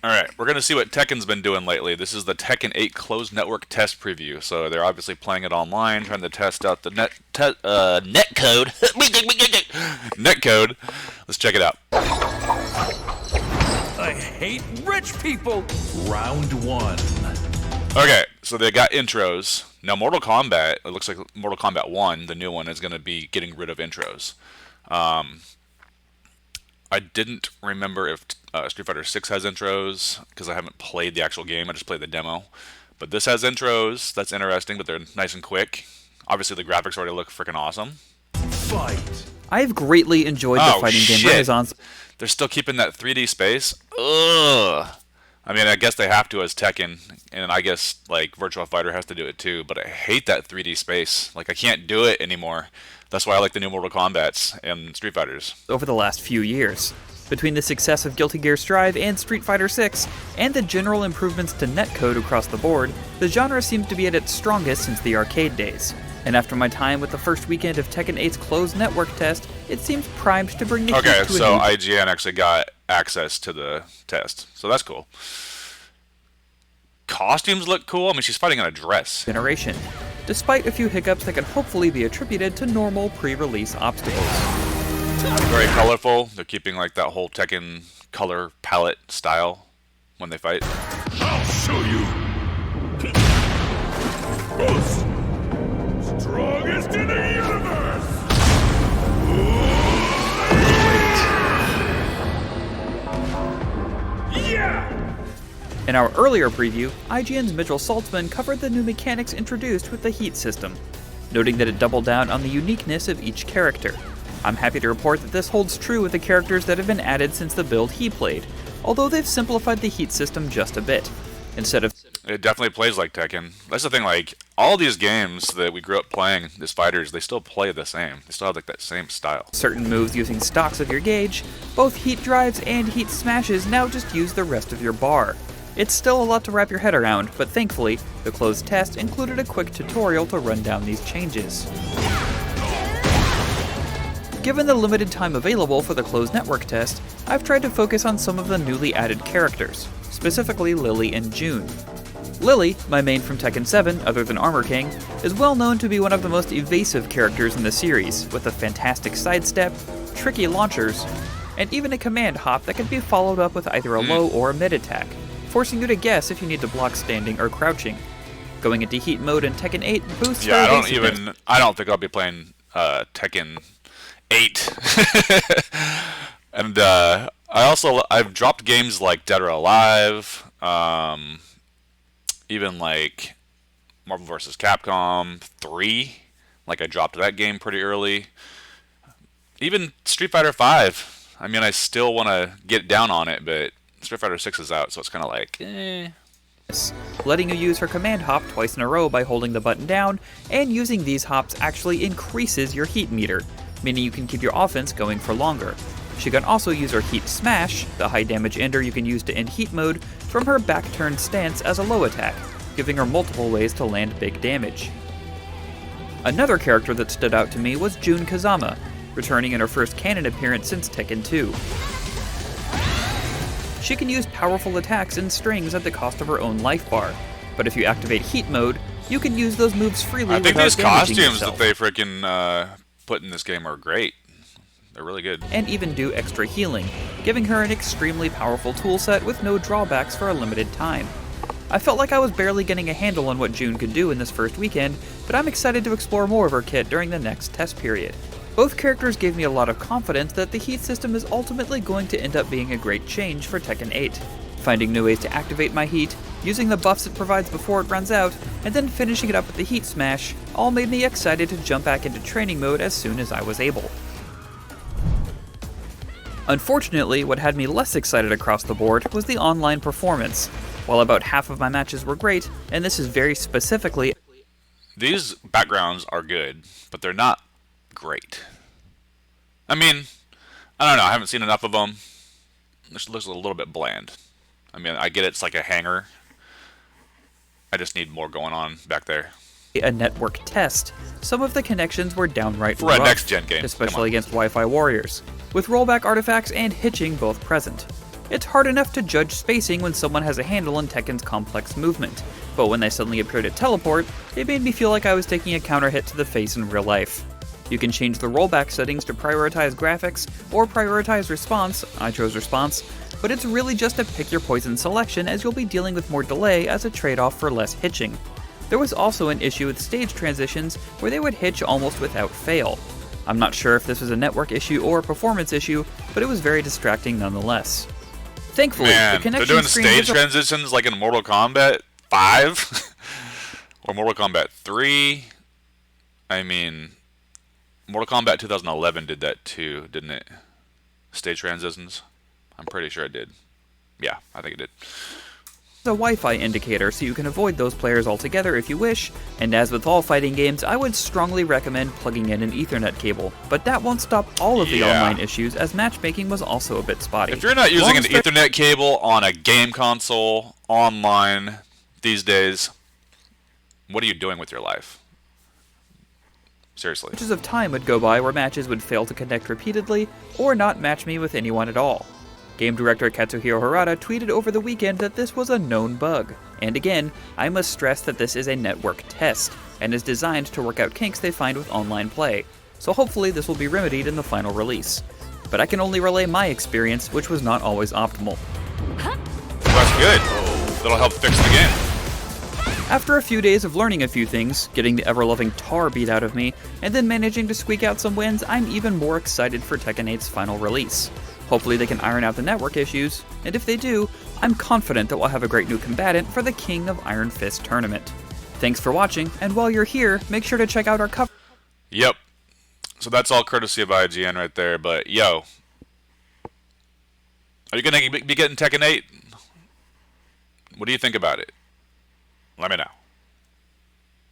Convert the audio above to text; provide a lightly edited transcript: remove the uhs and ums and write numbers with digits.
Alright, we're going to see what Tekken's been doing lately. This is the Tekken 8 closed network test preview. So they're obviously playing it online, trying to test out the net code. Net code. Let's check it out. I hate rich people! Round one. Okay, so they got intros. Now Mortal Kombat, it looks like Mortal Kombat 1, the new one, is going to be getting rid of intros. I didn't remember if Street Fighter 6 has intros, because I haven't played the actual game, I just played the demo. But this has intros, that's interesting, but they're nice and quick. Obviously the graphics already look freaking awesome. Fight. I've greatly enjoyed the fighting game Renaissance. They're still keeping that 3D space? Ugh. I mean, I guess they have to as Tekken, and I guess, like, Virtua Fighter has to do it too, but I hate that 3D space. Like, I can't do it anymore. That's why I like the new Mortal Kombats and Street Fighters. Over the last few years. Between the success of Guilty Gear Strive and Street Fighter 6, and the general improvements to netcode across the board, the genre seems to be at its strongest since the arcade days. And after my time with the first weekend of Tekken 8's closed network test, it seems primed to bring the heat to a Okay, so new IGN actually got access to the test, so that's cool. Costumes look cool. I mean, she's fighting in a dress. generation, despite a few hiccups that can hopefully be attributed to normal pre-release obstacles. Very colorful. They're keeping like that whole Tekken color palette style when they fight. I'll show you. Both strongest in the universe. Yeah. In our earlier preview, IGN's Mitchell Saltzman covered the new mechanics introduced with the Heat system, noting that it doubled down on the uniqueness of each character. I'm happy to report that this holds true with the characters that have been added since the build he played, although they've simplified the Heat system just a bit. Instead of It definitely plays like Tekken. That's the thing, like, all these games that we grew up playing as fighters, they still play the same. They still have, like, that same style. certain moves using stocks of your gauge, both Heat drives and Heat smashes now just use the rest of your bar. It's still a lot to wrap your head around, but thankfully, the closed test included a quick tutorial to run down these changes. Given the limited time available for the closed network test, I've tried to focus on some of the newly added characters, specifically Lily and June. Lily, my main from Tekken 7 other than Armor King, is well known to be one of the most evasive characters in the series, with a fantastic sidestep, tricky launchers, and even a command hop that can be followed up with either a low or a mid attack, forcing you to guess if you need to block standing or crouching. Going into Heat mode in Tekken 8 boosts her evasiveness. I don't think I'll be playing Tekken 8. And I've dropped games like Dead or Alive, even like Marvel vs. Capcom 3. Like, I dropped that game pretty early. Even Street Fighter 5. I mean, I still want to get down on it, but Street Fighter 6 is out, so it's kind of like, eh. Letting you use her command hop twice in a row by holding the button down, and using these hops actually increases your heat meter, meaning you can keep your offense going for longer. She can also use her Heat Smash, the high damage ender you can use to end Heat mode, from her back-turned stance as a low attack, giving her multiple ways to land big damage. Another character that stood out to me was Jun Kazama, returning in her first canon appearance since Tekken 2. She can use powerful attacks in strings at the cost of her own life bar, but if you activate Heat mode, you can use those moves freely I think without these damaging costumes yourself, that they freaking put in this game are great. They're really good. and even do extra healing, giving her an extremely powerful toolset with no drawbacks for a limited time. I felt like I was barely getting a handle on what June could do in this first weekend, but I'm excited to explore more of her kit during the next test period. Both characters gave me a lot of confidence that the Heat system is ultimately going to end up being a great change for Tekken 8. Finding new ways to activate my Heat, using the buffs it provides before it runs out, and then finishing it up with the Heat Smash, all made me excited to jump back into training mode as soon as I was able. Unfortunately, what had me less excited across the board was the online performance. While about half of my matches were great, and this is very specifically, These backgrounds are good, but they're not great. I mean, I don't know. I haven't seen enough of them. This looks a little bit bland. I mean, I get it's like a hanger. I just need more going on back there. a network test, some of the connections were downright For a rough, next-gen game. Come especially on. against Wi-Fi warriors, with rollback artifacts and hitching both present. It's hard enough to judge spacing when someone has a handle on Tekken's complex movement, but when they suddenly appear to teleport, it made me feel like I was taking a counter hit to the face in real life. You can change the rollback settings to prioritize graphics or prioritize response. I chose response, but it's really just a pick your poison selection as you'll be dealing with more delay as a trade-off for less hitching. There was also an issue with stage transitions where they would hitch almost without fail. I'm not sure if this was a network issue or a performance issue, but it was very distracting nonetheless. Thankfully, Man, the connection they're doing screen stage was transitions like in Mortal Kombat 5 or Mortal Kombat 3. I mean, Mortal Kombat 2011 did that too, didn't it? Stage transitions. I'm pretty sure it did. Yeah, I think it did. a Wi-Fi indicator so you can avoid those players altogether if you wish, and as with all fighting games, I would strongly recommend plugging in an Ethernet cable, but that won't stop all of the online issues as matchmaking was also a bit spotty. If you're not using an Ethernet cable on a game console online these days, what are you doing with your life? Seriously. Stretches of time would go by where matches would fail to connect repeatedly, or not match me with anyone at all. Game director Katsuhiro Harada tweeted over the weekend that this was a known bug. And again, I must stress that this is a network test, and is designed to work out kinks they find with online play, so hopefully this will be remedied in the final release. But I can only relay my experience, which was not always optimal. That's good. That'll help fix the game. After a few days of learning a few things, getting the ever-loving tar beat out of me, and then managing to squeak out some wins, I'm even more excited for Tekken 8's final release. Hopefully they can iron out the network issues, and if they do, I'm confident that we'll have a great new combatant for the King of Iron Fist tournament. Thanks for watching, and while you're here, make sure to check out our cover. Yep. So that's all courtesy of IGN right there, but yo. Are you going to be getting Tekken 8? What do you think about it? Let me know.